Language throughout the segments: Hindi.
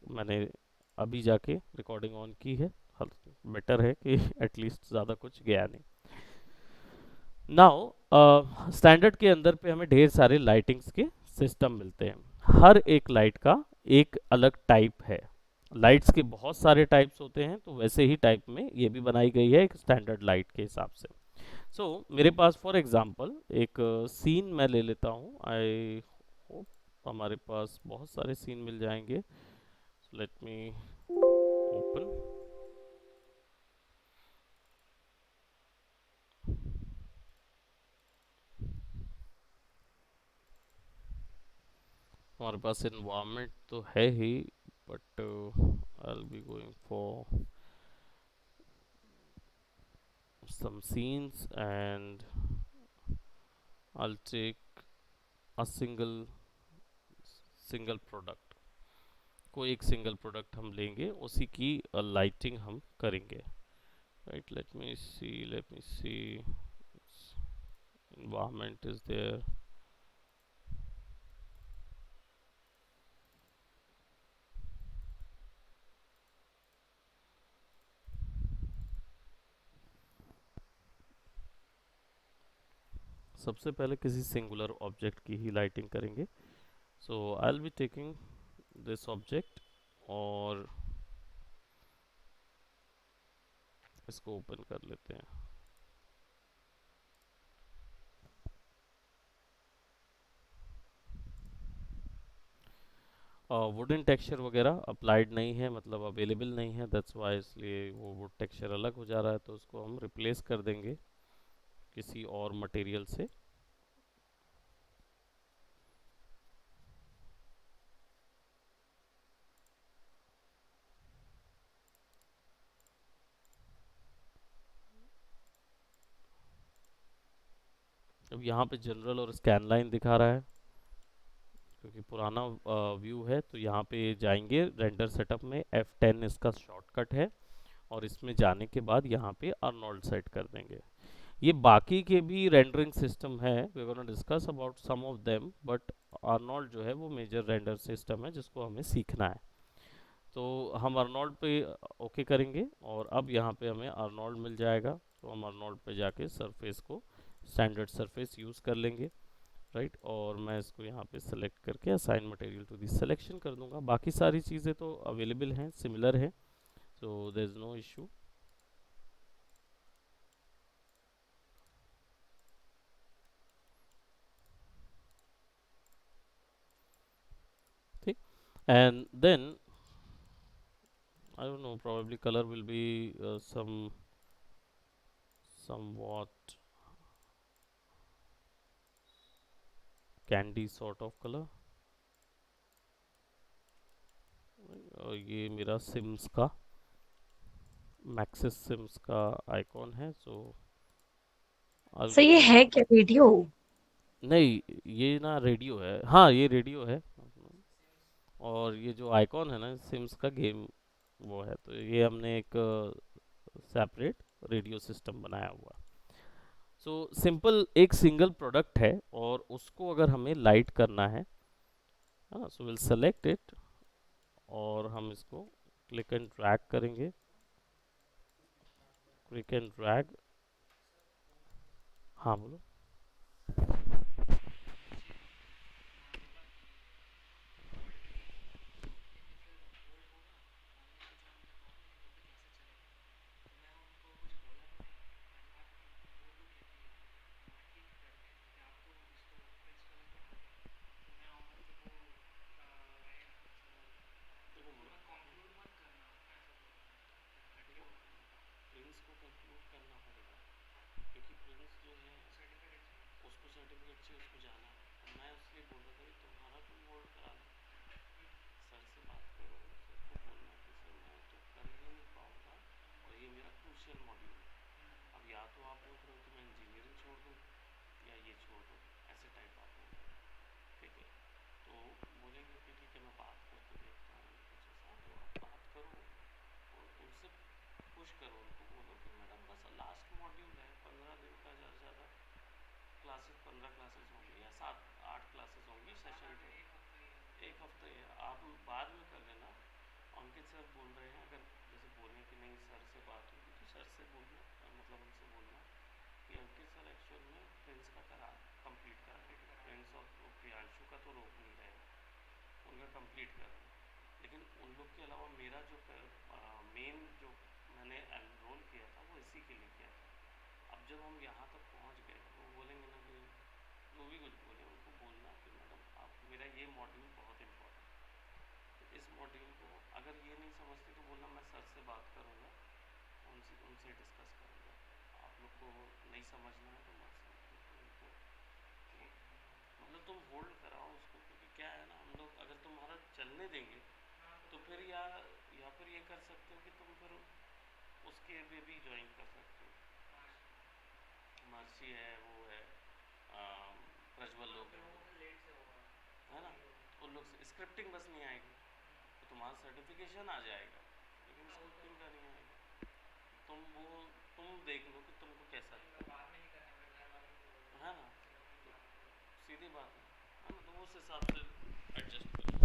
मैंने अभी जाके रिकॉर्डिंग ऑन की है। बेटर है कि एटलीस्ट ज़्यादा कुछ गया नहीं। नाउ स्टैंडर्ड के अंदर पे हमें ढेर सारे लाइटिंग्स के सिस्टम मिलते हैं। हर एक लाइट का एक अलग टाइप है। लाइट्स के बहुत सारे टाइप्स होते हैं, तो वैसे ही टाइप में ये भी बनाई गई है एक स्टैंडर्ड लाइट के हिसाब से। मेरे पास फॉर एग्जांपल एक सीन मैं ले लेता हूँ। आई होप हमारे पास बहुत सारे सीन मिल जाएंगे। Let me open. हमारे पास इन्वायरमेंट तो है ही, but I will be going for some scenes, and I'll take a single product। कोई एक सिंगल प्रोडक्ट हम लेंगे, उसी की लाइटिंग हम करेंगे। Right, let me see environment is there। सबसे पहले किसी सिंगुलर ऑब्जेक्ट की ही लाइटिंग करेंगे। So I will be taking this object, और इसको ओपन कर लेते हैं। वुडन टेक्सचर वगैरह अप्लाइड नहीं है, मतलब अवेलेबल नहीं है, दैट्स वाई, इसलिए वो वुड टेक्सचर अलग हो जा रहा है, तो उसको हम रिप्लेस कर देंगे किसी और मटेरियल से। अब यहाँ पे जनरल और स्कैन लाइन दिखा रहा है, क्योंकि पुराना व्यू है, तो यहाँ पे जाएंगे रेंडर सेटअप में, F10 इसका शॉर्टकट है, और इसमें जाने के बाद यहाँ पे अर्नोल्ड सेट कर देंगे। ये बाकी के भी रेंडरिंग सिस्टम है, we gonna discuss about some of them, but Arnold जो है वो मेजर रेंडर सिस्टम है जिसको हमें सीखना है। तो हम अर्नोल्ड पे ओके करेंगे, और अब यहाँ पे हमें अर्नोल्ड मिल जाएगा, तो हम अर्नोल्ड पे जाके सरफेस को स्टैंडर्ड सरफेस यूज़ कर लेंगे। राइट, और मैं इसको यहाँ पे सेलेक्ट करके assign material to the selection कर दूंगा। बाकी सारी चीज़ें तो अवेलेबल हैं, सिमिलर है, so there is no issue. ठीक, and then I don't know, probably color will be somewhat candy sort of color। ये मेरा सिम्स का, मैक्सिस सिम्स का आइकॉन है, सो आई सर ये गो। है क्या वीडियो? नहीं, ये ना रेडियो है, हाँ ये रेडियो है। और ये जो आइकॉन है ना सिम्स का गेम, वो है, तो ये हमने एक सेपरेट रेडियो सिस्टम बनाया हुआ। सो सिंपल एक सिंगल प्रोडक्ट है, और उसको अगर हमें लाइट करना है, हाँ, सो विल सेलेक्ट इट, और हम इसको क्लिक एंड ड्रैग करेंगे। Click and drag. हाँ बोलो। प्रिंस को कंक्लूड करना पड़ेगा, क्योंकि प्रिंस जो है उसको सर्टिफिकेट चाहिए, उसको जाना है। मैं उससे बोल रहा था कि तुम्हारा तुम होल्ड करा लो, सर से बात करो, सर को बोलना कि सर मैं तो कर ही नहीं पाऊंगा, और ये मेरा क्रूशियल मॉड्यूल है। अब या तो आप बोल रहे हो कि मैं इंजीनियरिंग छोड़ दूँ, या ये छोड़ दूँ, ऐसे टाइप आप बोल रहे हो। ठीक है, तो बोलेंगे कि ठीक है मैं बात करके देखता हूँ कुछ ऐसा, तो आप बात करो और उनसे पुश करो, उनको बोलो कि मैडम बस लास्ट मॉड्यूल है, 15 दिन का ज़्यादा से ज़्यादा क्लासेस, 15 क्लासेस होंगी या 7-8 क्लासेस होंगी सेशन पे। एक हफ्ते आप बाद में कर लेना, सर बोल रहे हैं, अगर जैसे बोलें कि नहीं सर से बात होगी तो सर से बोलना, मतलब उनसे बोलना कि अंकित सर एक्चुअल में प्रिंस का करा कंप्लीट करा देंगे, प्रिंस और प्रियांशु का तो रोक नहीं रहे, उनका कंप्लीट कर रहे हैं, लेकिन उन लोग के अलावा मेरा जो मेन जो मैंने एनरोल किया था वो इसी के लिए किया था। अब जब हम यहाँ तक पहुँच गए तो वो बोलेंगे ना कि जो भी कुछ बोले उनको बोलना कि मैडम आप मेरा ये मॉड्यूल बहुत इम्पोर्टेंट, तो इस मॉड्यूल को अगर ये नहीं समझते तो बोलना मैं सर से बात करूँगा, उनसे उनसे डिस्कस करूँगा, आप लोग को नहीं समझना है तो मत समझो, मतलब तुम होल्ड कराओ उसको, क्योंकि क्या है ना, हम लोग अगर तुम्हारा चलने देंगे तो फिर या फिर ये कर सकते हो कि तुम फिर उसके वे भी ज्वाइन कर सकते हो, महर्षि है, वो है प्रज्वल लोग है ना, उन लोग से स्क्रिप्टिंग बस नहीं आएगी तो तुम्हारा सर्टिफिकेशन आ जाएगा, लेकिन स्क्रिप्टिंग का नहीं आएगा। तुम देख लो कि तुमको कैसा है ना, तो सीधी बात है ना, तो उस हिसाब से एडजस्ट करो,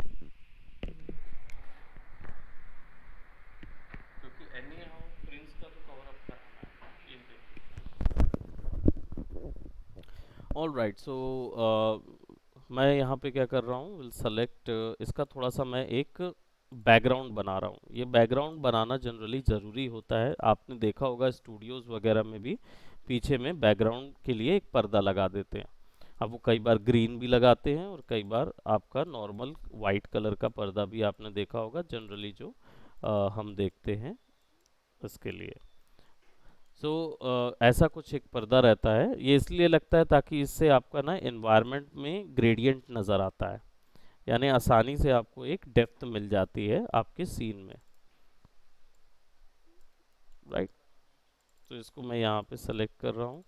क्योंकि एनी हाउ प्रिंस का तो कवर अप कराना है, ये देखो। ऑल राइट, सो मैं यहाँ पे क्या कर रहा हूँ, विल सेलेक्ट इसका थोड़ा सा मैं एक बैकग्राउंड बना रहा हूँ। ये बैकग्राउंड बनाना जनरली ज़रूरी होता है, आपने देखा होगा स्टूडियोज़ वगैरह में भी पीछे में बैकग्राउंड के लिए एक पर्दा लगा देते हैं। अब वो कई बार ग्रीन भी लगाते हैं और कई बार आपका नॉर्मल वाइट कलर का पर्दा भी आपने देखा होगा, जनरली जो हम देखते हैं इसके लिए। सो ऐसा कुछ एक पर्दा रहता है, ये इसलिए लगता है ताकि इससे आपका ना एनवायरनमेंट में ग्रेडियंट नज़र आता है, यानी आसानी से आपको एक डेप्थ मिल जाती है आपके सीन में, राइट। तो इसको मैं यहाँ पे सेलेक्ट कर रहा हूँ,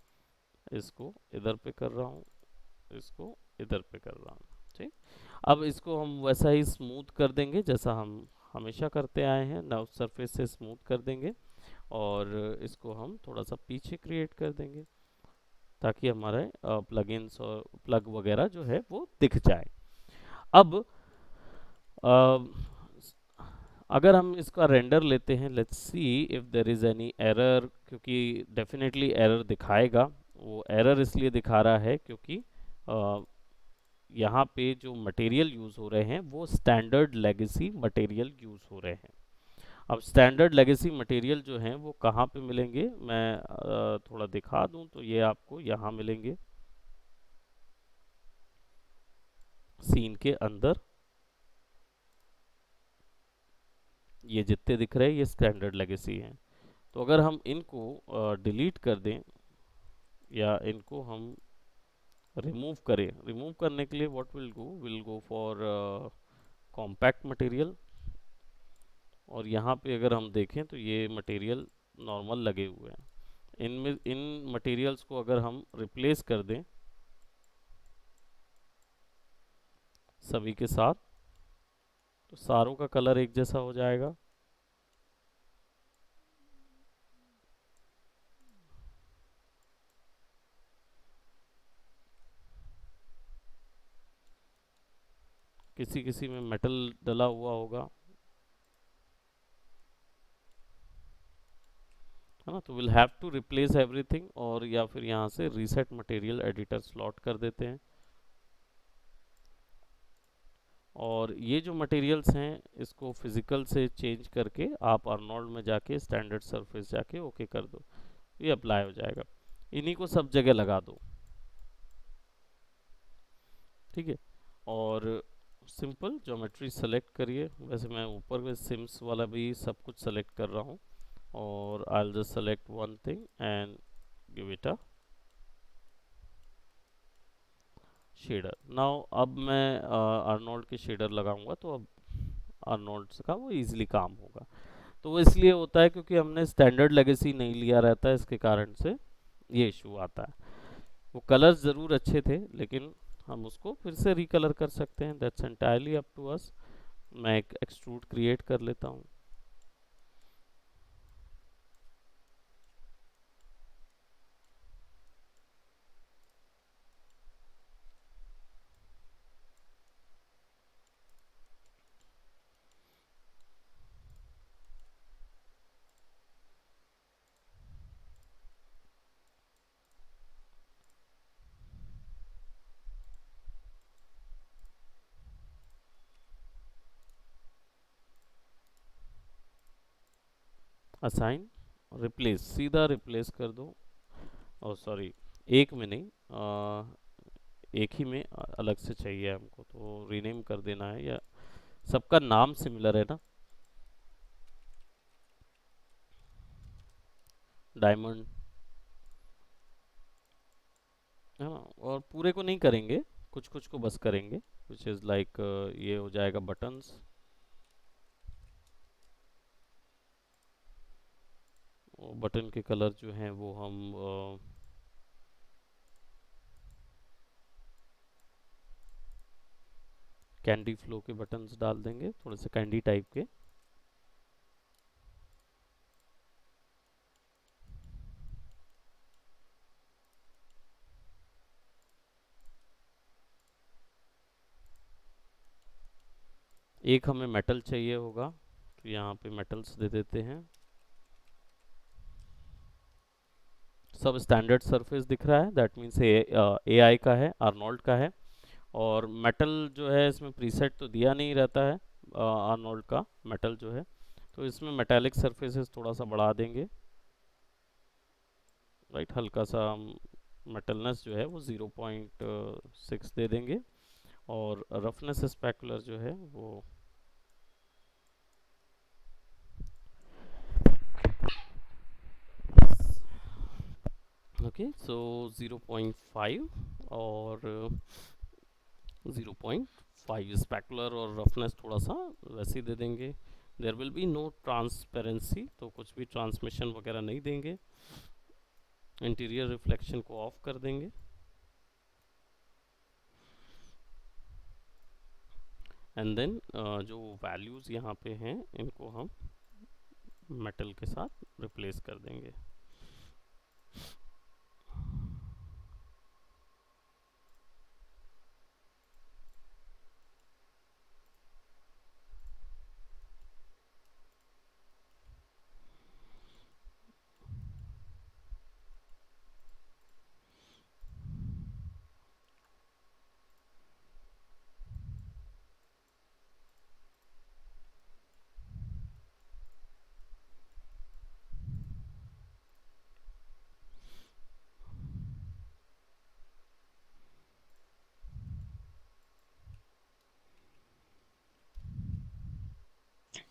इसको इधर पे कर रहा हूँ, इसको इधर पे कर रहा हूँ, ठीक। अब इसको हम वैसा ही स्मूथ कर देंगे जैसा हम हमेशा करते आए हैं, नाउ सरफेस से स्मूथ कर देंगे और इसको हम थोड़ा सा पीछे क्रिएट कर देंगे ताकि हमारे प्लगइन्स और प्लग वगैरह जो है वो दिख जाए। अब अ, अगर हम इसका रेंडर लेते हैं, let's see if there is any error, क्योंकि डेफिनेटली एरर दिखाएगा। वो एरर इसलिए दिखा रहा है क्योंकि यहाँ पे जो मटेरियल यूज़ हो रहे हैं वो स्टैंडर्ड लेगेसी मटेरियल यूज़ हो रहे हैं। अब स्टैंडर्ड लेगेसी मटेरियल जो हैं वो कहाँ पे मिलेंगे, मैं थोड़ा दिखा दूँ तो ये आपको यहाँ मिलेंगे, सीन के अंदर ये जितने दिख रहे हैं ये स्टैंडर्ड लेगेसी हैं। तो अगर हम इनको डिलीट कर दें या इनको हम रिमूव करें, रिमूव करने के लिए what will go for compact material, और यहाँ पे अगर हम देखें तो ये मटेरियल नॉर्मल लगे हुए हैं। इनमें इन मटेरियल्स को अगर हम रिप्लेस कर दें सभी के साथ तो सारों का कलर एक जैसा हो जाएगा। किसी किसी में मेटल डला हुआ होगा, है ना, तो will have to replace everything, और या फिर यहाँ से रीसेट मटेरियल एडिटर स्लॉट कर देते हैं। और ये जो मटेरियल्स हैं इसको फिजिकल से चेंज करके आप अर्नोल्ड में जाके स्टैंडर्ड सरफेस जाके ओके कर दो, ये अप्लाई हो जाएगा। इन्हीं को सब जगह लगा दो, ठीक है। और सिंपल ज्योमेट्री सेलेक्ट करिए, वैसे मैं ऊपर में सिम्स वाला भी सब कुछ सेलेक्ट कर रहा हूँ, और I will just select one thing and give it a shader. Now अब मैं अर्नोल्ड के शेडर लगाऊंगा तो अब अर्नोल्ड का वो इजीली काम होगा। तो वो इसलिए होता है क्योंकि हमने स्टैंडर्ड लेगेसी नहीं लिया रहता है, इसके कारण से ये इशू आता है। वो कलर्स ज़रूर अच्छे थे लेकिन हम उसको फिर से रिकलर कर सकते हैं, that's entirely up to us. मैं एक एक्सट्रूड क्रिएट कर लेता हूँ। असाइन, रिप्लेस, सीधा रिप्लेस कर दो। ओ सॉरी, एक में नहीं, एक ही में अलग से चाहिए हमको, तो रीनेम कर देना है, या सबका नाम सिमिलर है ना, डायमंड, है ना। और पूरे को नहीं करेंगे, कुछ कुछ को बस करेंगे, विच इज़ लाइक ये हो जाएगा बटन्स, बटन के कलर जो हैं वो हम कैंडी फ्लो के बटन्स डाल देंगे, थोड़े से कैंडी टाइप के। एक हमें मेटल चाहिए होगा, तो यहाँ पे मेटल्स दे देते हैं। सब स्टैंडर्ड सरफेस दिख रहा है, दैट मीन्स ए आई का है, आर्नोल्ड का है। और मेटल जो है इसमें प्रीसेट तो दिया नहीं रहता है आर्नोल्ड का मेटल जो है, तो इसमें मेटालिक सरफेसेस थोड़ा सा बढ़ा देंगे, राइट, हल्का सा मेटलनेस जो है वो 0.6 दे देंगे। और रफनेस स्पेकुलर जो है वो ओके, सो 0.5 और 0.5 स्पेकुलर, और रफनेस थोड़ा सा वैसे ही दे देंगे। There will be no transparency, तो कुछ भी ट्रांसमिशन वगैरह नहीं देंगे। इंटीरियर रिफ्लेक्शन को ऑफ कर देंगे। एंड देन जो वैल्यूज़ यहाँ पे हैं इनको हम मेटल के साथ रिप्लेस कर देंगे।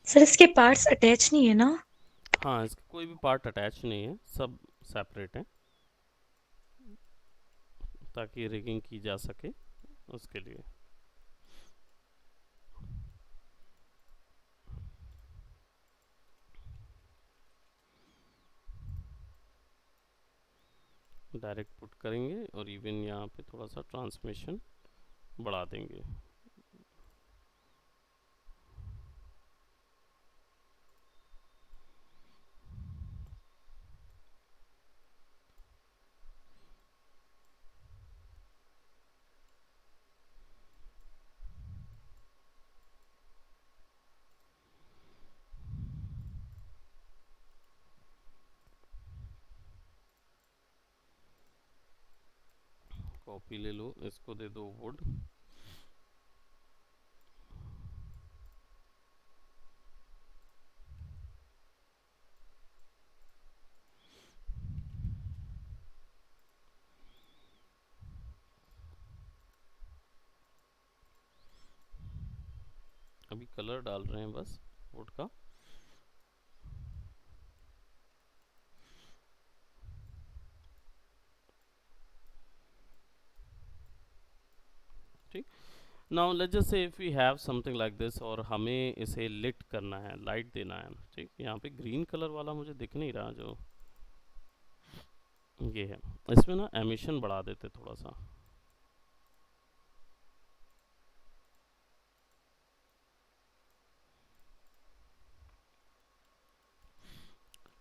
सर इसके पार्ट्स अटैच नहीं है ना? हाँ, इसका कोई भी पार्ट अटैच नहीं है, सब सेपरेट है, ताकि रिगिंग की जा सके उसके लिए। डायरेक्ट पुट करेंगे और इवन यहाँ पे थोड़ा सा ट्रांसमिशन बढ़ा देंगे। कॉपी ले लो, इसको दे दो वुड। अभी कलर डाल रहे हैं बस वुड का। ठीक, now let's just say if we have something like this, और हमें इसे लिट करना है, लाइट देना है। ठीक, यहाँ पे ग्रीन कलर वाला मुझे दिख नहीं रहा, जो ये है, इसमें ना एमिशन बढ़ा देते थोड़ा सा।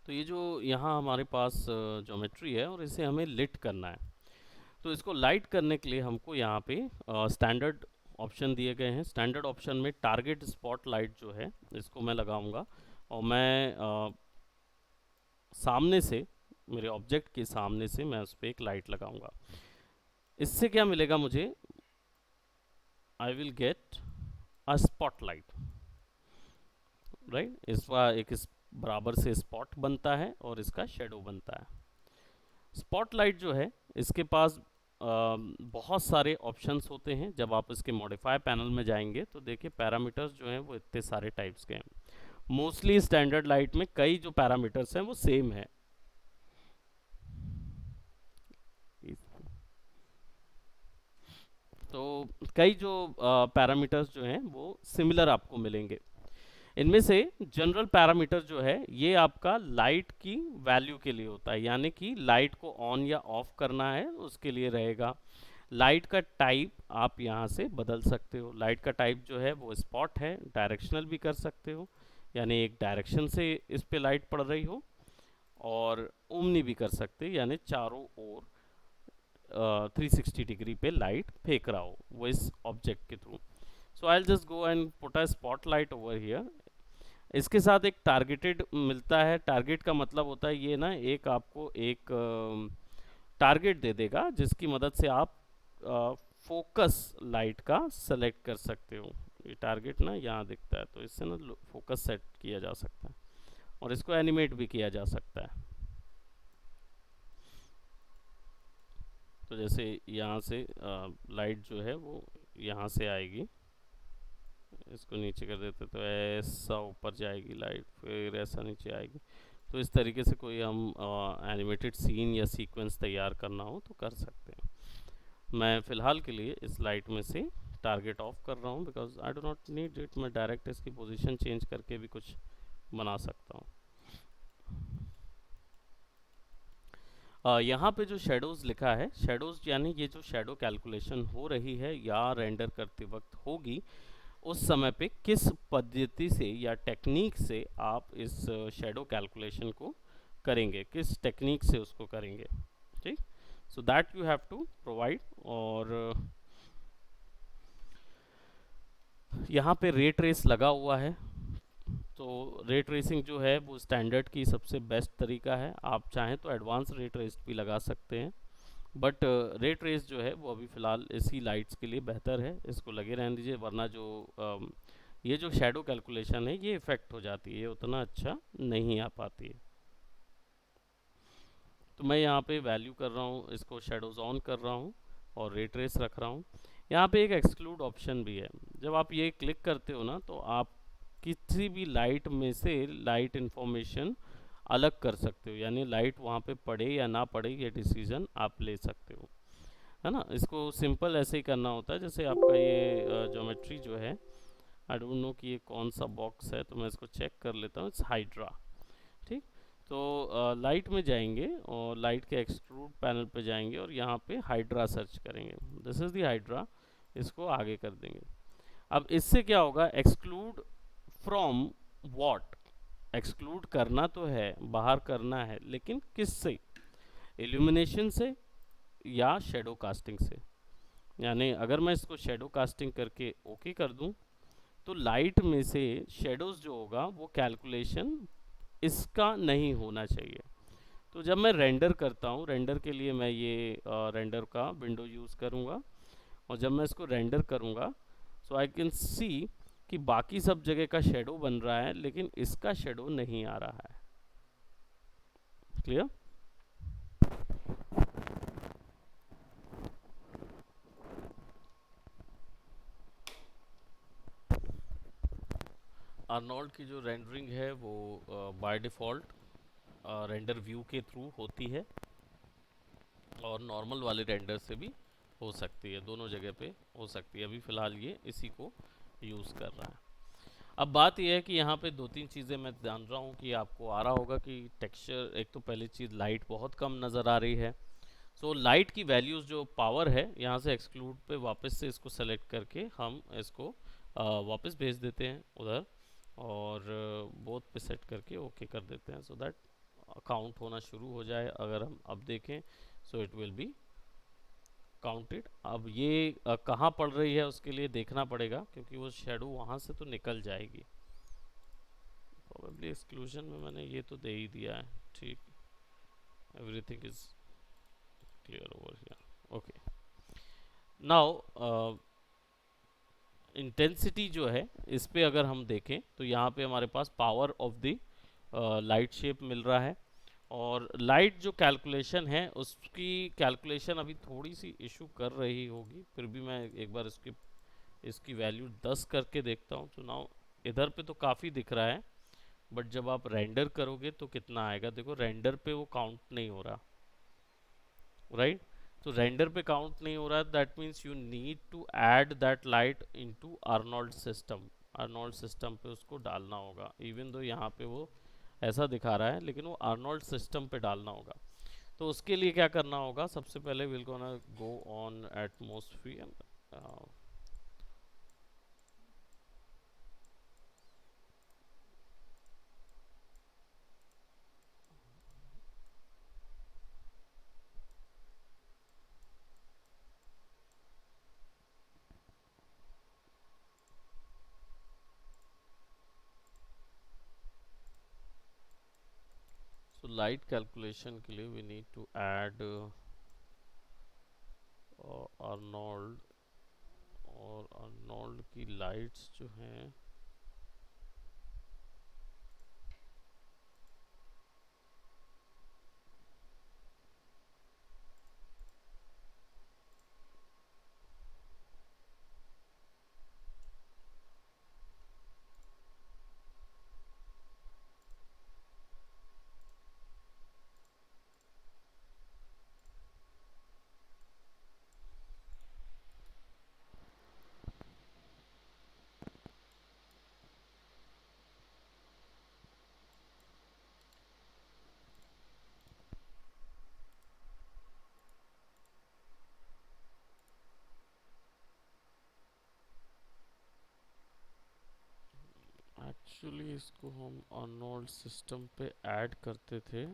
तो ये जो यहाँ हमारे पास ज्योमेट्री है और इसे हमें लिट करना है, तो इसको लाइट करने के लिए हमको यहाँ पे स्टैंडर्ड ऑप्शन दिए गए हैं। स्टैंडर्ड ऑप्शन में टारगेट स्पॉट लाइट जो है इसको मैं लगाऊंगा, और मैं सामने से, मेरे ऑब्जेक्ट के सामने से मैं उस पर एक लाइट लगाऊंगा। इससे क्या मिलेगा मुझे, I will get a spot light, right. इसका एक बराबर से स्पॉट बनता है और इसका शेडो बनता है। स्पॉटलाइट जो है इसके पास बहुत सारे ऑप्शंस होते हैं। जब आप इसके मॉडिफाई पैनल में जाएंगे तो देखिए पैरामीटर्स जो हैं वो इतने सारे टाइप्स के हैं। मोस्टली स्टैंडर्ड लाइट में कई जो पैरामीटर्स हैं वो सेम है। तो कई जो पैरामीटर्स जो हैं वो सिमिलर आपको मिलेंगे। इनमें से जनरल पैरामीटर जो है ये आपका लाइट की वैल्यू के लिए होता है, यानी कि लाइट को ऑन या ऑफ करना है उसके लिए रहेगा। लाइट का टाइप आप यहाँ से बदल सकते हो। लाइट का टाइप जो है वो स्पॉट है, डायरेक्शनल भी कर सकते हो, यानी एक डायरेक्शन से इस पे लाइट पड़ रही हो, और ओमनी भी कर सकते हैं, यानी चारों ओर 360 डिग्री पे लाइट फेंक रहा हो वो इस ऑब्जेक्ट के through. So I just go and put a spotlight over here. इसके साथ एक टारगेटेड मिलता है। टारगेट का मतलब होता है ये ना, एक आपको एक टारगेट दे देगा जिसकी मदद से आप फोकस लाइट का सेलेक्ट कर सकते हो। ये टारगेट ना यहाँ दिखता है, तो इससे ना फोकस सेट किया जा सकता है और इसको एनिमेट भी किया जा सकता है। तो जैसे यहाँ से लाइट जो है वो यहाँ से आएगी, इसको नीचे कर देते तो ऐसा ऊपर जाएगी लाइट, फिर ऐसा नीचे आएगी। तो इस तरीके से कोई हम एनिमेटेड सीन या सीक्वेंस तैयार करना हो तो कर सकते हैं। मैं फ़िलहाल के लिए इस लाइट में से टारगेट ऑफ कर रहा हूँ because I do not need it. मैं डायरेक्ट इसकी पोजीशन चेंज करके भी कुछ बना सकता हूँ। यहाँ पे जो शेडोज़ लिखा है, शेडोज़ यानी ये जो शेडो कैलकुलेशन हो रही है या रेंडर करते वक्त होगी, उस समय पे किस पद्धति से या टेक्निक से आप इस शेडो कैलकुलेशन को करेंगे, किस टेक्निक से उसको करेंगे। ठीक, so that you have to provide. और यहाँ पे रे ट्रेस लगा हुआ है, तो रे ट्रेसिंग जो है वो स्टैंडर्ड की सबसे बेस्ट तरीका है। आप चाहें तो एडवांस रे ट्रेस भी लगा सकते हैं, बट रे ट्रेस जो है वो अभी फ़िलहाल इसी लाइट्स के लिए बेहतर है। इसको लगे रहने दीजिए, वरना जो ये जो शेडो कैलकुलेशन है ये इफ़ेक्ट हो जाती है, ये उतना अच्छा नहीं आ पाती है। तो मैं यहाँ पे वैल्यू कर रहा हूँ, इसको शेडोज ऑन कर रहा हूँ और रे ट्रेस रख रहा हूँ। यहाँ पे एक एक्सक्लूड ऑप्शन भी है। जब आप ये क्लिक करते हो ना तो आप किसी भी लाइट में से लाइट इन्फॉर्मेशन अलग कर सकते हो, यानी लाइट वहाँ पे पड़े या ना पड़े ये डिसीजन आप ले सकते हो, है ना। इसको सिंपल ऐसे ही करना होता है, जैसे आपका ये ज्योमेट्री जो है, आई डोंट नो कि ये कौन सा बॉक्स है, तो मैं इसको चेक कर लेता हूँ। It's hydra. ठीक, तो लाइट में जाएंगे और लाइट के एक्सट्रूड पैनल पे जाएंगे और यहाँ पे हाइड्रा सर्च करेंगे। दिस इज़ द हाइड्रा, इसको आगे कर देंगे। अब इससे क्या होगा, एक्सक्लूड फ्रॉम व्हाट, एक्सक्लूड करना तो है, बाहर करना है, लेकिन किससे, इल्यूमिनेशन से या शेडो कास्टिंग से। यानी अगर मैं इसको शेडो कास्टिंग करके ओके कर दूं तो लाइट में से शेडोज जो होगा वो कैलकुलेशन इसका नहीं होना चाहिए। तो जब मैं रेंडर करता हूँ, रेंडर के लिए मैं ये रेंडर का विंडो यूज़ करूँगा, और जब मैं इसको रेंडर करूँगा सो आई कैन सी कि बाकी सब जगह का शेडो बन रहा है लेकिन इसका शेडो नहीं आ रहा है। क्लियर? आर्नोल्ड की जो रेंडरिंग है वो बाय डिफ़ॉल्ट रेंडर व्यू के थ्रू होती है और नॉर्मल वाले रेंडर से भी हो सकती है, दोनों जगह पे हो सकती है। अभी फ़िलहाल ये इसी को यूज़ कर रहा है। अब बात यह है कि यहाँ पे दो तीन चीज़ें मैं जान रहा हूँ कि आपको आ रहा होगा कि टेक्सचर, एक तो पहली चीज़ लाइट बहुत कम नज़र आ रही है। सो लाइट की वैल्यूज़ जो पावर है यहाँ से एक्सक्लूड पे वापस से इसको सेलेक्ट करके हम इसको वापस भेज देते हैं उधर, और बोथ पे सेट करके ओके कर देते हैं, सो दैट काउंट होना शुरू हो जाए। अगर हम अब देखें so it will be counted. अब ये कहाँ पड़ रही है उसके लिए देखना पड़ेगा, क्योंकि वो शेडो वहाँ से तो निकल जाएगी। प्रोबेबली एक्सक्लूजन में मैंने ये तो दे ही दिया है। ठीक, everything is clear over here. Okay, now intensity जो है इस पे अगर हम देखें तो यहाँ पे हमारे पास power of the light shape मिल रहा है। और लाइट जो कैलकुलेशन है उसकी कैलकुलेशन अभी थोड़ी सी इशू कर रही होगी, फिर भी मैं एक बार इसकी इसकी वैल्यू 10 करके देखता हूँ। तो नाउ इधर पे तो काफ़ी दिख रहा है, बट जब आप रेंडर करोगे तो कितना आएगा, देखो रेंडर पे वो काउंट नहीं हो रहा, राइट। तो रेंडर पे काउंट नहीं हो रहा, that means you need to add that light into Arnold system. Arnold system पे उसको डालना होगा, इवन दो यहाँ पे वो ऐसा दिखा रहा है, लेकिन वो अर्नोल्ड सिस्टम पे डालना होगा। तो उसके लिए क्या करना होगा, सबसे पहले will gonna go on atmosphere. So light calculation के लिए we need to add Arnold. और अर्नोल्ड की लाइट्स जो हैं, एक्चुअली इसको हम अर्नोल्ड सिस्टम पे ऐड करते थे।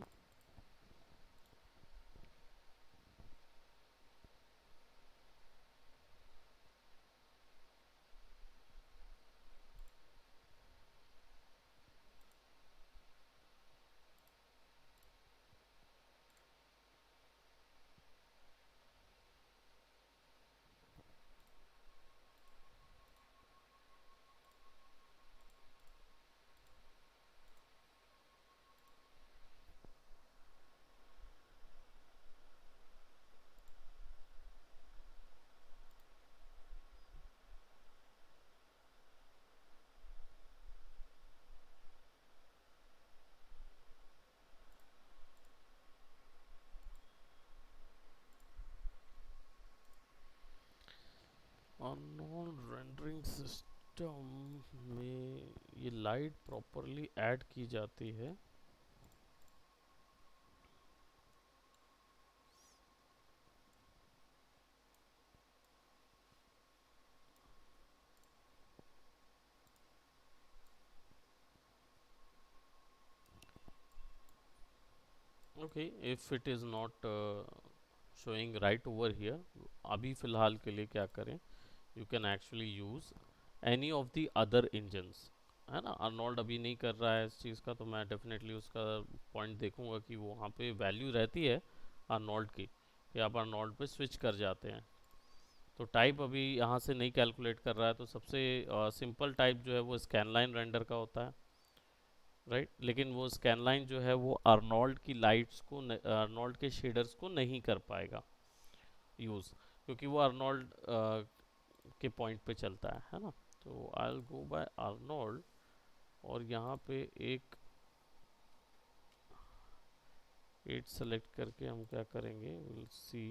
अर्नोल्ड रेंडरिंग सिस्टम में ये लाइट प्रॉपरली ऐड की जाती है। Okay, if it is not showing right over here, अभी फ़िलहाल के लिए क्या करें, you can actually use any of the other engines, है ना। अर्नोल्ड अभी नहीं कर रहा है इस चीज़ का, तो मैं डेफिनेटली उसका पॉइंट देखूंगा कि वो वहाँ पे वैल्यू रहती है अर्नोल्ड की, कि आप अर्नोल्ड पे स्विच कर जाते हैं। तो टाइप अभी यहाँ से नहीं कैलकुलेट कर रहा है, तो सबसे सिंपल टाइप जो है वो स्कैन लाइन रेंडर का होता है, राइट। लेकिन वो स्कैन लाइन जो है वो अर्नोल्ड की लाइट्स को, अर्नोल्ड के शेडर्स को नहीं कर पाएगा यूज़, क्योंकि वो अर्नोल्ड के पॉइंट पे चलता है ना। तो I will go by Arnold, और यहाँ पे एक 8 सेलेक्ट करके हम क्या करेंगे, will see,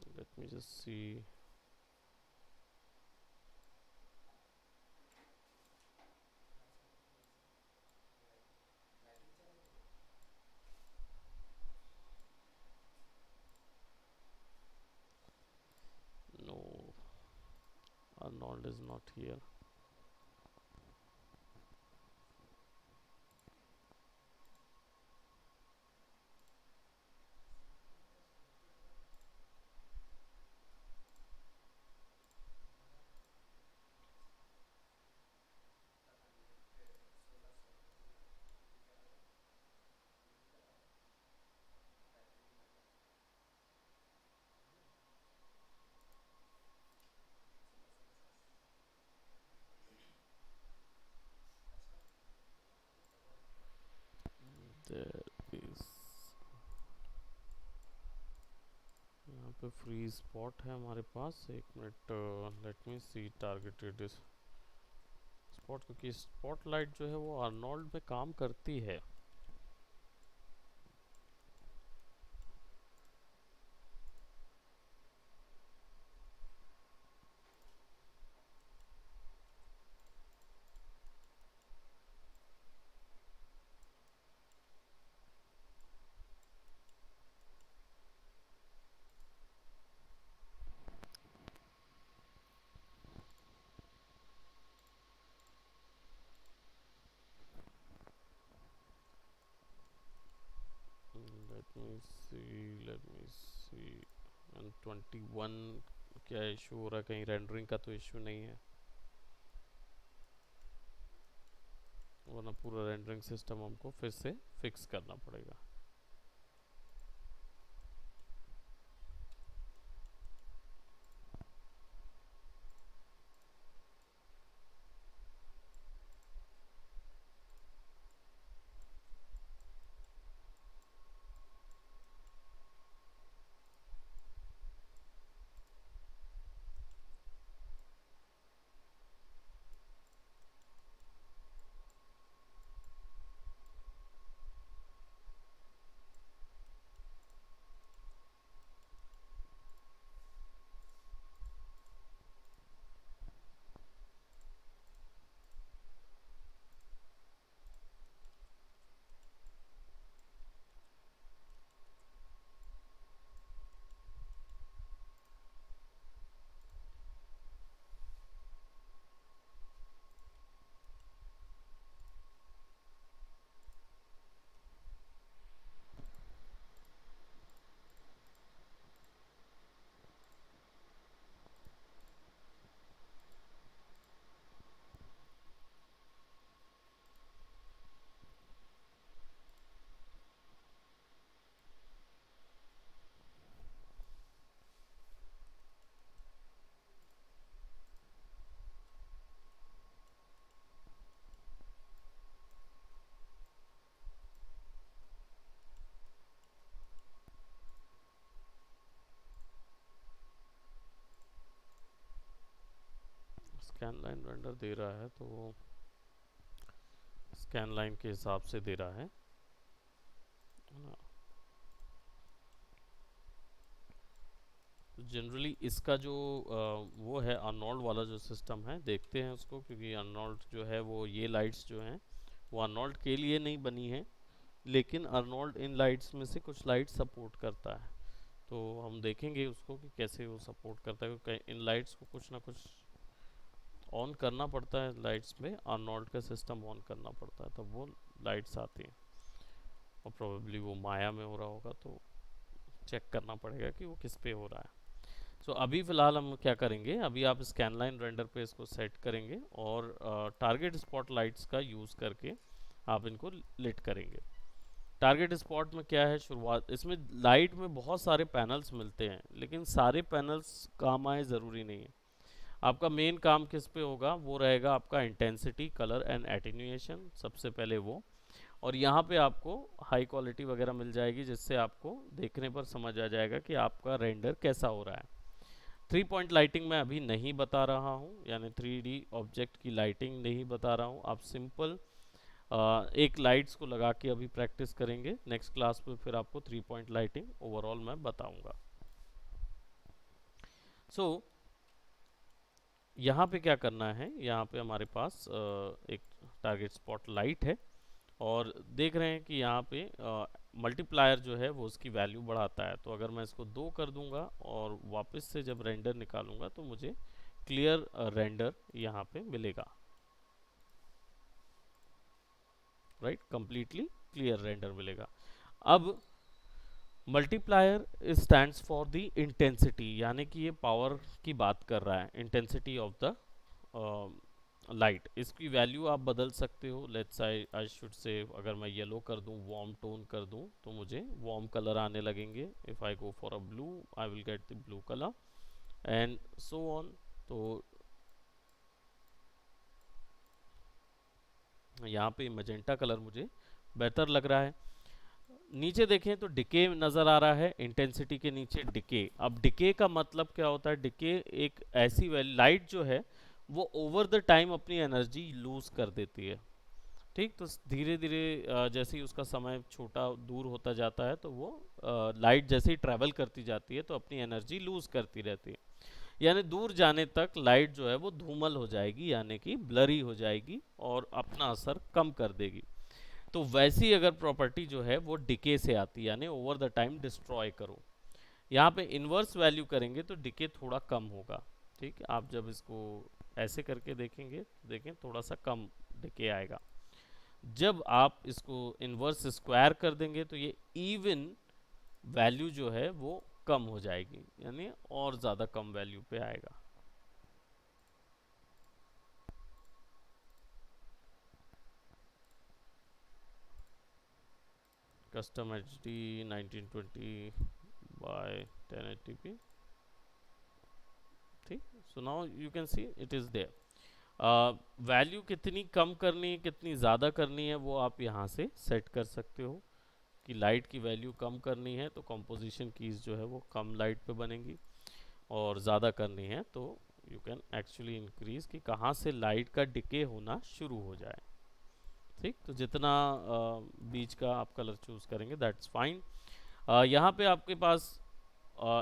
let me just see. No, Arnold is not here. there is, यहाँ पे फ्री स्पॉट है हमारे पास। एक मिनट, लेट मी सी टारगेटेड स्पॉट, क्योंकि स्पॉटलाइट जो है वो अर्नोल्ड पे काम करती है। लेट मी सी एंड 21 क्या इशू हो रहा है? कहीं रेंडरिंग का तो इशू नहीं है, वरना पूरा रेंडरिंग सिस्टम हमको फिर से फिक्स करना पड़ेगा। स्कैन लाइन रेंडर दे रहा है तो स्कैन लाइन के हिसाब से दे रहा है ना। तो जनरली इसका जो वो है अर्नोल्ड वाला जो सिस्टम है, देखते हैं उसको, क्योंकि अर्नोल्ड जो है वो ये लाइट्स जो हैं वो अर्नोल्ड के लिए नहीं बनी है, लेकिन अर्नोल्ड इन लाइट्स में से कुछ लाइट सपोर्ट करता है। तो हम देखेंगे उसको कि कैसे वो सपोर्ट करता है, क्योंकि इन लाइट्स को कुछ ना कुछ ऑन करना पड़ता है, लाइट्स में अर्नोल्ड का सिस्टम ऑन करना पड़ता है तब वो लाइट्स आती हैं। और प्रोबेबली वो माया में हो रहा होगा, तो चेक करना पड़ेगा कि वो किस पे हो रहा है। सो अभी फ़िलहाल हम क्या करेंगे, अभी आप स्कैन लाइन रेंडर पे इसको सेट करेंगे और टारगेट स्पॉट लाइट्स का यूज़ करके आप इनको लिट करेंगे। टारगेट स्पॉट में क्या है, शुरुआत इसमें लाइट में बहुत सारे पैनल्स मिलते हैं, लेकिन सारे पैनल्स काम आए ज़रूरी नहीं है। आपका मेन काम किस पे होगा, वो रहेगा आपका इंटेंसिटी, कलर एंड एटीन्यूएशन, सबसे पहले वो। और यहाँ पे आपको हाई क्वालिटी वगैरह मिल जाएगी, जिससे आपको देखने पर समझ आ जाएगा कि आपका रेंडर कैसा हो रहा है। 3 पॉइंट लाइटिंग मैं अभी नहीं बता रहा हूँ, यानी 3D ऑब्जेक्ट की लाइटिंग नहीं बता रहा हूँ। आप सिंपल एक लाइट्स को लगा के अभी प्रैक्टिस करेंगे, नेक्स्ट क्लास में फिर आपको 3 पॉइंट लाइटिंग ओवरऑल मैं बताऊंगा। सो यहाँ पे क्या करना है, यहाँ पे हमारे पास एक टारगेट स्पॉट लाइट है और देख रहे हैं कि यहाँ पे मल्टीप्लायर जो है वो उसकी वैल्यू बढ़ाता है। तो अगर मैं इसको 2 कर दूंगा और वापस से जब रेंडर निकालूंगा तो मुझे क्लियर रेंडर यहाँ पे मिलेगा, राइट, कंप्लीटली क्लियर रेंडर मिलेगा। अब multiplier stands for the intensity, यानी कि ये पावर की बात कर रहा है, इंटेंसिटी ऑफ द लाइट। इसकी वैल्यू आप बदल सकते हो, लेट्स आई शुड से अगर मैं येलो कर दूं, वार्म टोन कर दूं, तो मुझे वार्म कलर आने लगेंगे। If I go for a blue, I will get the blue colour and so on. तो यहाँ पे मजेंटा कलर मुझे बेहतर लग रहा है। नीचे देखें तो डिके नज़र आ रहा है, इंटेंसिटी के नीचे डिके। अब डिके का मतलब क्या होता है? डिके एक ऐसी वैल्यू, लाइट जो है वो ओवर द टाइम अपनी एनर्जी लूज कर देती है। ठीक, तो धीरे धीरे जैसे ही उसका समय छोटा दूर होता जाता है तो वो लाइट जैसे ही ट्रैवल करती जाती है तो अपनी एनर्जी लूज करती रहती है। यानी दूर जाने तक लाइट जो है वो धूमल हो जाएगी, यानी कि ब्लरी हो जाएगी और अपना असर कम कर देगी। तो वैसी अगर प्रॉपर्टी जो है वो डिके से आती है, यानी ओवर द टाइम डिस्ट्रॉय करो। यहाँ पे इन्वर्स वैल्यू करेंगे तो डिके थोड़ा कम होगा। ठीक है, आप जब इसको ऐसे करके देखेंगे तो देखें थोड़ा सा कम डिके आएगा। जब आप इसको इन्वर्स स्क्वायर कर देंगे तो ये इवन वैल्यू जो है वो कम हो जाएगी, यानी और ज़्यादा कम वैल्यू पे आएगा। Custom H D 1920 by 1080p। ठीक, so now you can see it is there. Value कितनी कम करनी है कितनी ज़्यादा करनी है वो आप यहाँ से सेट कर सकते हो। कि लाइट की वैल्यू कम करनी है तो कंपोजिशन कीज जो है वो कम लाइट पे बनेंगी, और ज़्यादा करनी है तो यू कैन एक्चुअली इंक्रीज कि कहाँ से लाइट का डिके होना शुरू हो जाए। ठीक, तो जितना बीच का आप कलर चूज करेंगे दैट्स फाइन। यहाँ पे आपके पास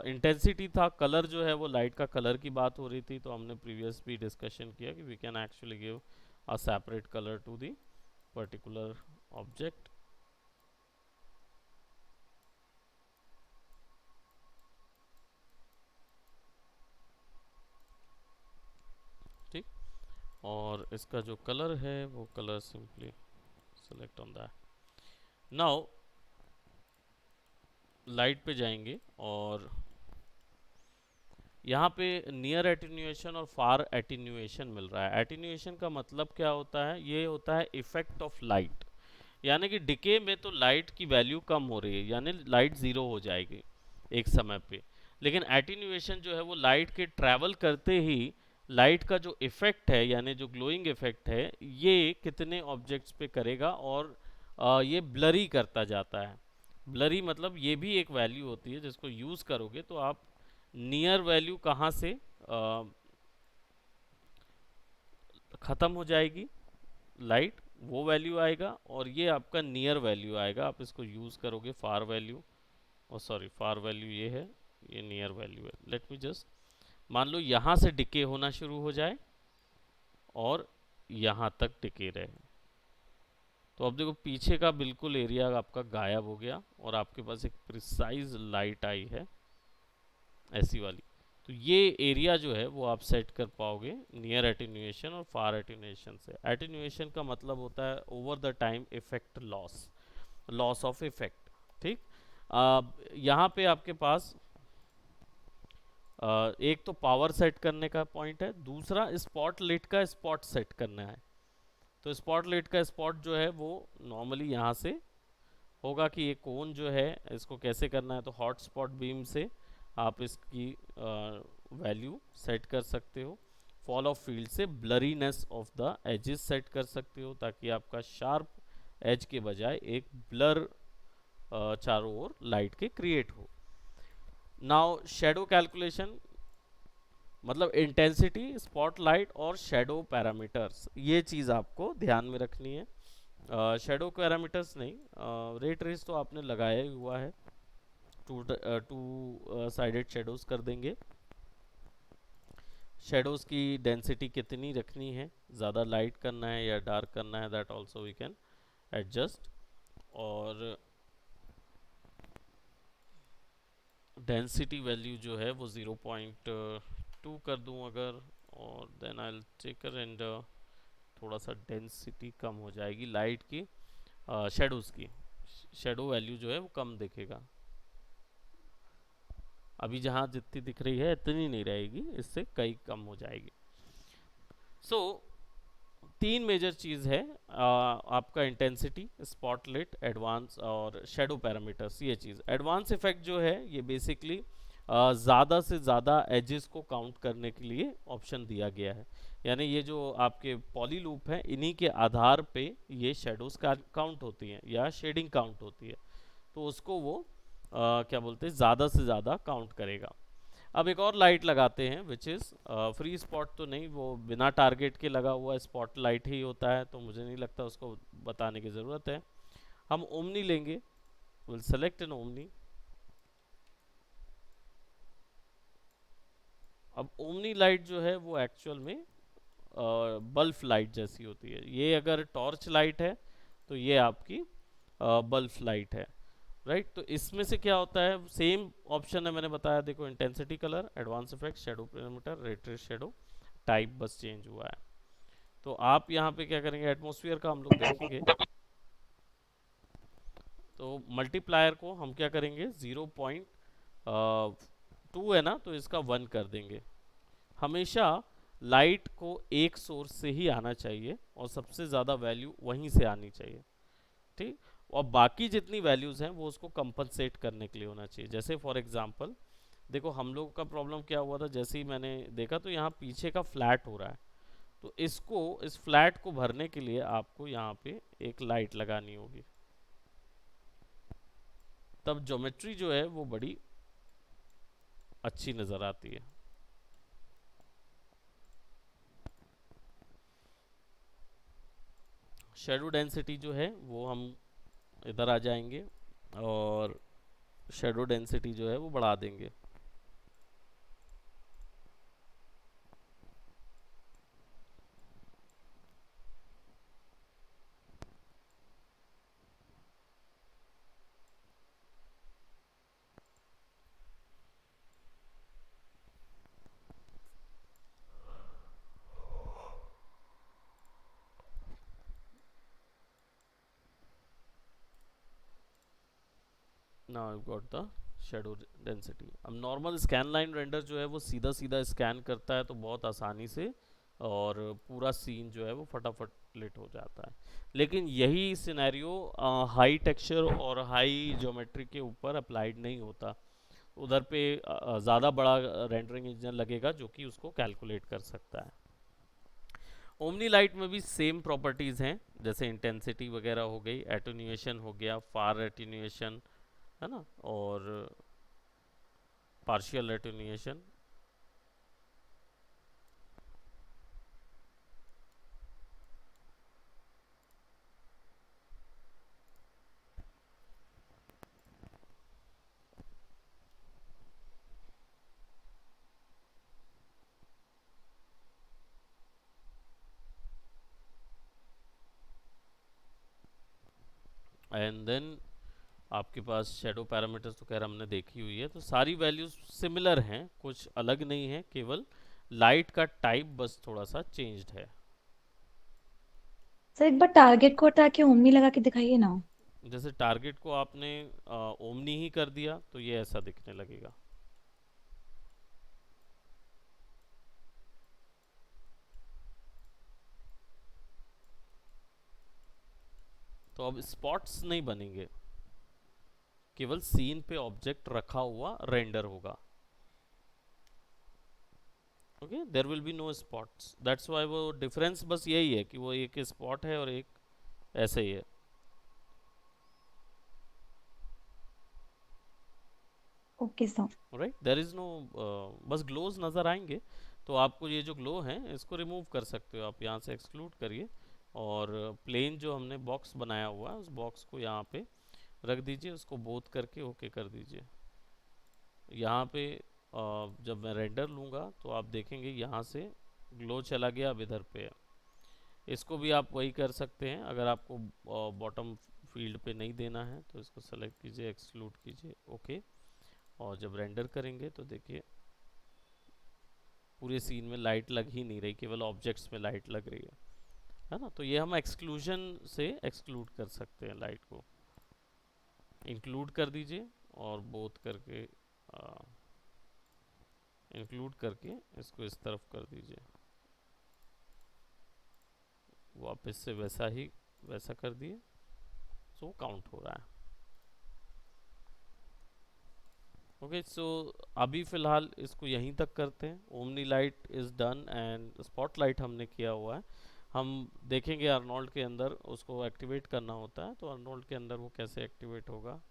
इंटेंसिटी था, कलर जो है वो लाइट का कलर की बात हो रही थी, तो हमने प्रीवियस भी डिस्कशन किया कि we can actually give a separate colour to the particular object. ठीक, और इसका जो कलर है वो colour simply select on that. Now light पे जाएंगे और यहाँ पे नियर एटीन्यूएशन और फार एटीन्यूएशन मिल रहा है। एटीन्यूएशन का मतलब क्या होता है? ये होता है इफेक्ट ऑफ लाइट, यानी कि डिके में तो लाइट की वैल्यू कम हो रही है, यानी लाइट ज़ीरो हो जाएगी एक समय पे। लेकिन एटीन्यूएशन जो है वो लाइट के ट्रैवल करते ही लाइट का जो इफेक्ट है, यानी जो ग्लोइंग इफेक्ट है, ये कितने ऑब्जेक्ट्स पे करेगा और ये ब्लरी करता जाता है। ब्लरी मतलब ये भी एक वैल्यू होती है जिसको यूज़ करोगे तो आप नियर वैल्यू कहाँ से ख़त्म हो जाएगी लाइट, वो वैल्यू आएगा, और ये आपका नियर वैल्यू आएगा। आप इसको यूज़ करोगे फार वैल्यू, और सॉरी फार वैल्यू ये है, ये नियर वैल्यू है। लेट मी जस्ट, मान लो यहाँ से डिके होना शुरू हो जाए और यहाँ तक डिके रहे, तो अब देखो पीछे का बिल्कुल एरिया आपका गायब हो गया और आपके पास एक प्रिसाइज लाइट आई है ऐसी वाली। तो ये एरिया जो है वो आप सेट कर पाओगे नियर एटीन्यूएशन और फार एटीन्यूएशन से। एटीन्यूएशन का मतलब होता है over the time effect loss, loss of effect. ठीक, यहाँ पे आपके पास एक तो पावर सेट करने का पॉइंट है, दूसरा स्पॉट लाइट का स्पॉट सेट करना है। तो स्पॉट लाइट का स्पॉट जो है वो नॉर्मली यहाँ से होगा कि ये कोन जो है इसको कैसे करना है, तो हॉट स्पॉट बीम से आप इसकी वैल्यू सेट कर सकते हो। फॉल ऑफ फील्ड से blurriness of the edges set कर सकते हो ताकि आपका शार्प एज के बजाय एक ब्लर चारों ओर लाइट के क्रिएट हो। नाउ शेडो कैलकुलेशन, मतलब इंटेंसिटी, स्पॉटलाइट और शेडो पैरामीटर्स, ये चीज़ आपको ध्यान में रखनी है। शेडो पैरामीटर्स नहीं, रे ट्रेस तो आपने लगाया ही हुआ है, टू साइडेड शेडोज कर देंगे। शेडोज की डेंसिटी कितनी रखनी है, ज़्यादा लाइट करना है या डार्क करना है, that also we can adjust. और डेंसिटी वैल्यू जो है वो 0.2 कर दूं अगर, और then I will take and थोड़ा सा डेंसिटी कम हो जाएगी लाइट की, शेडोज़ की शेडो वैल्यू जो है वो कम दिखेगा। अभी जहाँ जितनी दिख रही है इतनी नहीं रहेगी, इससे कई कम हो जाएगी। सो तीन मेजर चीज़ है आपका इंटेंसिटी, स्पॉटलाइट, एडवांस और शेडो पैरामीटर्स। ये चीज़ एडवांस इफेक्ट जो है ये बेसिकली ज़्यादा से ज़्यादा एजेस को काउंट करने के लिए ऑप्शन दिया गया है। यानी ये जो आपके पॉली लूप हैं इन्हीं के आधार पे ये शेडोज काउंट होती हैं या शेडिंग काउंट होती है। तो उसको वो क्या बोलते हैं, ज़्यादा से ज़्यादा काउंट करेगा। अब एक और लाइट लगाते हैं विच इज़ फ्री स्पॉट, तो नहीं, वो बिना टारगेट के लगा हुआ स्पॉट लाइट ही होता है, तो मुझे नहीं लगता उसको बताने की ज़रूरत है। हम ओमनी लेंगे, विल सेलेक्ट एन ओमनी। अब ओमनी लाइट जो है वो एक्चुअल में बल्ब लाइट जैसी होती है। ये अगर टॉर्च लाइट है तो ये आपकी बल्ब लाइट है, राइट। तो इसमें से क्या होता है, सेम ऑप्शन है, मैंने बताया देखो, intensity colour, advance effect, shadow parameter, raytrace shadow, type बस चेंज हुआ है। तो आप यहाँ पे क्या करेंगे, एटमॉस्फेयर का हम लोग देखेंगे, तो मल्टीप्लायर को हम क्या करेंगे, 0.2 है ना, तो इसका 1 कर देंगे। हमेशा लाइट को एक सोर्स से ही आना चाहिए और सबसे ज़्यादा वैल्यू वहीं से आनी चाहिए, ठीक। और बाकी जितनी वैल्यूज़ हैं वो उसको कंपनसेट करने के लिए होना चाहिए। जैसे फॉर एग्जांपल देखो, हम लोग का प्रॉब्लम क्या हुआ था, जैसे ही मैंने देखा तो यहाँ पीछे का फ्लैट हो रहा है, तो इसको, इस फ्लैट को भरने के लिए आपको यहाँ पे एक लाइट लगानी होगी, तब ज्योमेट्री जो है वो बड़ी अच्छी नज़र आती है। शेडो डेंसिटी जो है वो हम इधर आ जाएंगे और शेडो डेंसिटी जो है वो बढ़ा देंगे। Now I got the shadow density. अब नॉर्मल स्कैन लाइन रेंडर जो है वो सीधा सीधा स्कैन करता है, तो बहुत आसानी से और पूरा सीन जो है वो फटाफट लिट हो जाता है। लेकिन यही सिनेरियो हाई टेक्सचर और हाई ज्योमेट्री के ऊपर अप्लाइड नहीं होता। उधर पे ज़्यादा बड़ा रेंडरिंग इंजन लगेगा जो कि उसको कैलकुलेट कर सकता है। ओमनी लाइट में भी सेम प्रॉपर्टीज़ हैं, जैसे इंटेंसिटी वगैरह हो गई, एटेन्यूएशन हो गया, फार एटेन्यूएशन, है ना, और पार्शियल एटेन्यूएशन। एंड देन आपके पास शेडो पैरामीटर्स तो खैर हमने देखी हुई है, तो सारी वैल्यूज सिमिलर हैं, कुछ अलग नहीं है, केवल लाइट का टाइप बस थोड़ा सा चेंज्ड है। सर एक बार टारगेट को हटा के ओमनी लगा के दिखाइए ना। जैसे टारगेट को आपने ओमनी ही कर दिया तो ये ऐसा दिखने लगेगा। तो अब स्पॉट्स नहीं बनेंगे, केवल सीन पे ऑब्जेक्ट रखा हुआ रेंडर होगा। Okay, there will be no spots, that's why वो डिफरेंस बस यही है कि वो एक स्पॉट है और एक ऐसे ही है। Okay sir. Right, there is no, बस ग्लोज नज़र आएंगे। तो आपको ये जो ग्लो हैं इसको रिमूव कर सकते हो आप, यहाँ से एक्सक्लूड करिए और प्लेन जो हमने बॉक्स बनाया हुआ है उस बॉक्स को यहाँ पे रख दीजिए, उसको बोथ करके ओके कर दीजिए। यहाँ पे जब मैं रेंडर लूँगा तो आप देखेंगे यहाँ से ग्लो चला गया, अब इधर पे है। इसको भी आप वही कर सकते हैं, अगर आपको बॉटम फील्ड पे नहीं देना है तो इसको सेलेक्ट कीजिए, एक्सक्लूड कीजिए, ओके। और जब रेंडर करेंगे तो देखिए पूरे सीन में लाइट लग ही नहीं रही, केवल ऑब्जेक्ट्स में लाइट लग रही है ना। तो ये हम एक्सक्लूजन से एक्सक्लूड कर सकते हैं लाइट को। इंक्लूड कर दीजिए और बोथ करके इंक्लूड करके इसको इस तरफ कर दीजिए, वापस से वैसा ही वैसा कर दिए, सो काउंट हो रहा है। ओके, सो अभी फ़िलहाल इसको यहीं तक करते हैं। Omni light is done and spot light हमने किया हुआ है। हम देखेंगे अर्नोल्ड के अंदर उसको एक्टिवेट करना होता है, तो अर्नोल्ड के अंदर वो कैसे एक्टिवेट होगा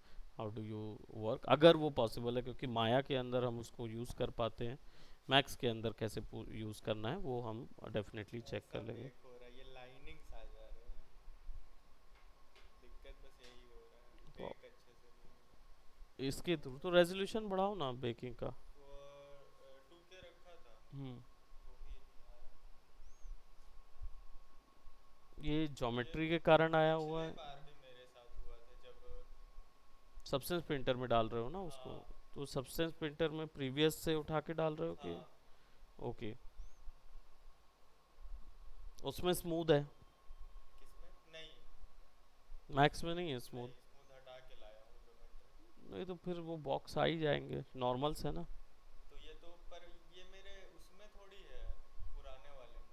हाउ डू यू वर्क, अगर वो पॉसिबल है, क्योंकि माया के अंदर हम उसको यूज़ कर पाते हैं, मैक्स के अंदर कैसे यूज़ करना है वो हम डेफिनेटली चेक कर ऐसा लेंगे। बेक हो रहा है, ये लाइनिंग्स आ जा रहे हैं। दिक्कत बस यही हो रहा है, तो बेक अच्छे से नहीं हो रहा। इसके थ्रू तो रेजोल्यूशन बढ़ाओ ना बेकिंग का। वो 2K रखा था हम्म। तो भी नहीं आ रहा। ये ये ज्योमेट्री के कारण आया हुआ पिछले है। बार भी मेरे साथ हुआ था जब। सब्सटेंस प्रिंटर में डाल रहे हो ना उसको? हाँ तो सब्सटेंस प्रिंटर में प्रीवियस से उठा के डाल रहे हो कि? हाँ। ओके। उसमें स्मूथ है? किसमें नहीं। मैक्स में नहीं है स्मूथ? नहीं स्मूथ हटा के लाया हूँ ज्योमेट्री। नहीं तो फिर वो बॉक्स आ ही जाएंगे, नॉर्मल से ना। तो ये तो पर ये मेरे उसमें थोड़ी है, पुराने वाले में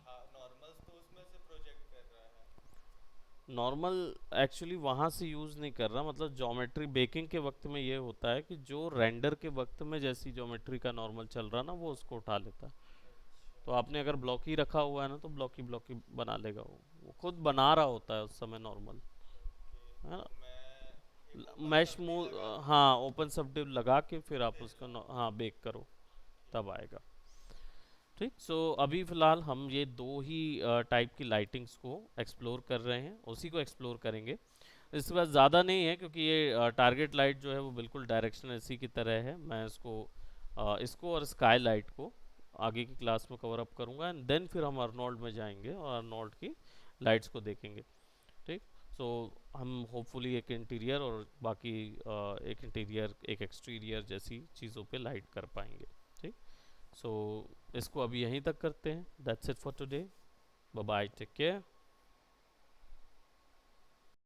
था नॉर्मल्स, तो उसमें से प्रोजेक्ट कर रहा है। नॉर्मल एक्चुअली वहाँ से यूज़ नहीं कर रहा, मतलब ज्योमेट्री बेकिंग के वक्त में ये होता है कि जो रेंडर के वक्त में जैसी ज्योमेट्री का नॉर्मल चल रहा ना वो उसको उठा लेता है। अच्छा। तो आपने अगर ब्लॉक ही रखा हुआ है ना तो ब्लॉक ही बना लेगा वो खुद बना रहा होता है उस समय नॉर्मल, ओके है ना। तो मैं एक ओपन मैश सब डी मू लगा दूँ, हाँ, ओपन सब डिव लगा के फिर आप फिर उसको लाऊं। हाँ बेक करो, ठीक तब है। आएगा। ठीक, सो अभी फ़िलहाल हम ये दो ही टाइप की लाइटिंग्स को एक्सप्लोर कर रहे हैं, उसी को एक्सप्लोर करेंगे। इसके बाद ज़्यादा नहीं है, क्योंकि ये टारगेट लाइट जो है वो बिल्कुल डायरेक्शन इसी की तरह है। मैं इसको और स्काई लाइट को आगे की क्लास में कवर अप करूँगा, एंड देन फिर हम अर्नोल्ड में जाएंगे और अर्नोल्ड की लाइट्स को देखेंगे। ठीक, सो हम होपफुली एक इंटीरियर और बाकी एक इंटीरियर एक एक्सटीरियर जैसी चीज़ों पे लाइट कर पाएंगे। ठीक, सो इसको अभी यहीं तक करते हैं। That's it for today. Bye bye, take care.